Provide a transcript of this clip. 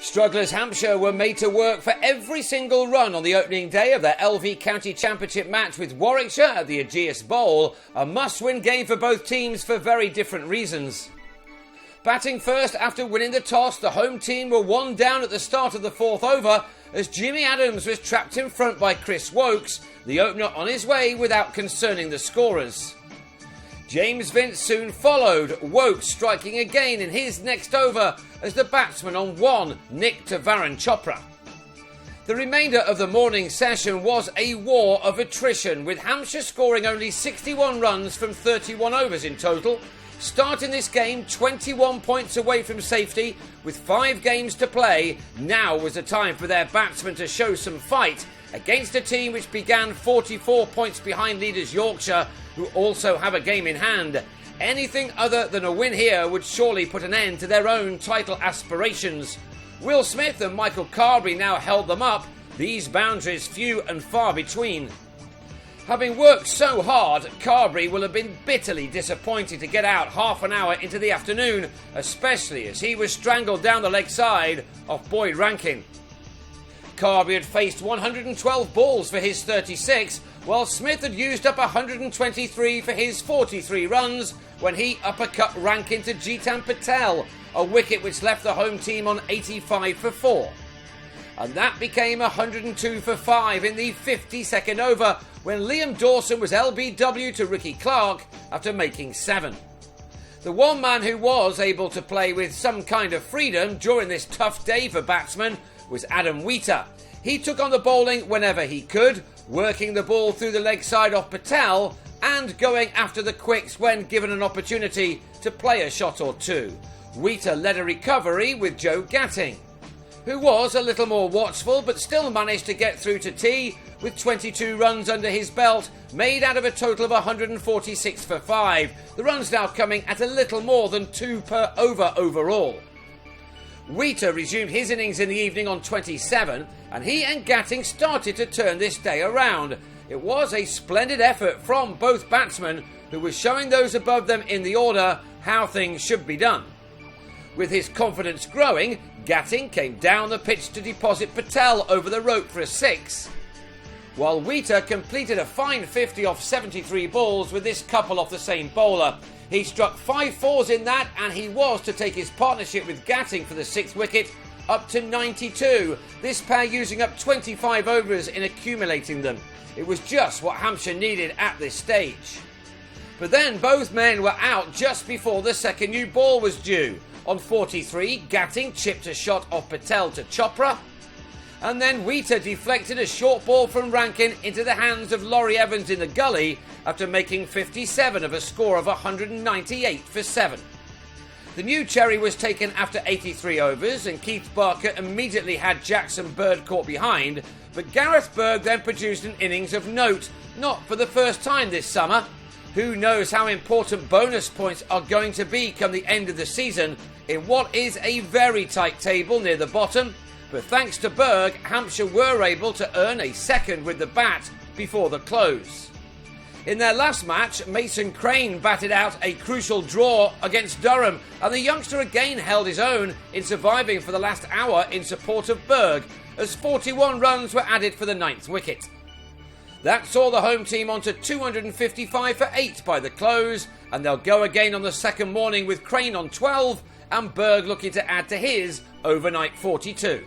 Strugglers Hampshire were made to work for every single run on the opening day of their LV County Championship match with Warwickshire at the Ageas Bowl, a must-win game for both teams for very different reasons. Batting first after winning the toss, the home team were one down at the start of the fourth over as Jimmy Adams was trapped in front by Chris Wokes, the opener on his way without concerning the scorers. James Vince soon followed, Wokes striking again in his next over as the batsman on one nicked to Varun Chopra. The remainder of the morning session was a war of attrition, with Hampshire scoring only 61 runs from 31 overs in total, starting this game 21 points away from safety with 5 games to play. Now was the time for their batsmen to show some fight against a team which began 44 points behind leaders Yorkshire, who also have a game in hand. Anything other than a win here would surely put an end to their own title aspirations. Will Smith and Michael Carberry now held them up, these boundaries few and far between. Having worked so hard, Carberry will have been bitterly disappointed to get out half an hour into the afternoon, especially as he was strangled down the leg side of Boyd Rankin. Carberry had faced 112 balls for his 36, while Smith had used up 123 for his 43 runs when he uppercut Rankin to Jitan Patel, a wicket which left the home team on 85 for 4. And that became 102 for 5 in the 52nd over when Liam Dawson was LBW to Ricky Clark after making 7. The one man who was able to play with some kind of freedom during this tough day for batsmen was Adam Wheater. He took on the bowling whenever he could, working the ball through the leg side of Patel and going after the quicks when given an opportunity to play a shot or two. Wheater led a recovery with Joe Gatting, who was a little more watchful but still managed to get through to tea with 22 runs under his belt, made out of a total of 146 for 5. The runs now coming at a little more than 2 per over overall. Wheater resumed his innings in the evening on 27, and he and Gatting started to turn this day around. It was a splendid effort from both batsmen, who were showing those above them in the order how things should be done. With his confidence growing, Gatting came down the pitch to deposit Patel over the rope for a 6, while Wheater completed a fine 50 off 73 balls with this couple off the same bowler. He struck 5 fours in that, and he was to take his partnership with Gatting for the 6th wicket up to 92, this pair using up 25 overs in accumulating them. It was just what Hampshire needed at this stage. But then both men were out just before the second new ball was due. On 43, Gatting chipped a shot off Patel to Chopra, and then Wheater deflected a short ball from Rankin into the hands of Laurie Evans in the gully after making 57 of a score of 198 for 7. The new cherry was taken after 83 overs, and Keith Barker immediately had Jackson Bird caught behind, but Gareth Berg then produced an innings of note, not for the first time this summer. Who knows how important bonus points are going to be come the end of the season in what is a very tight table near the bottom, but thanks to Berg, Hampshire were able to earn a second with the bat before the close. In their last match, Mason Crane batted out a crucial draw against Durham, and the youngster again held his own in surviving for the last hour in support of Berg, as 41 runs were added for the 9th wicket. That saw the home team on to 255 for 8 by the close, and they'll go again on the second morning with Crane on 12 and Berg looking to add to his overnight 42.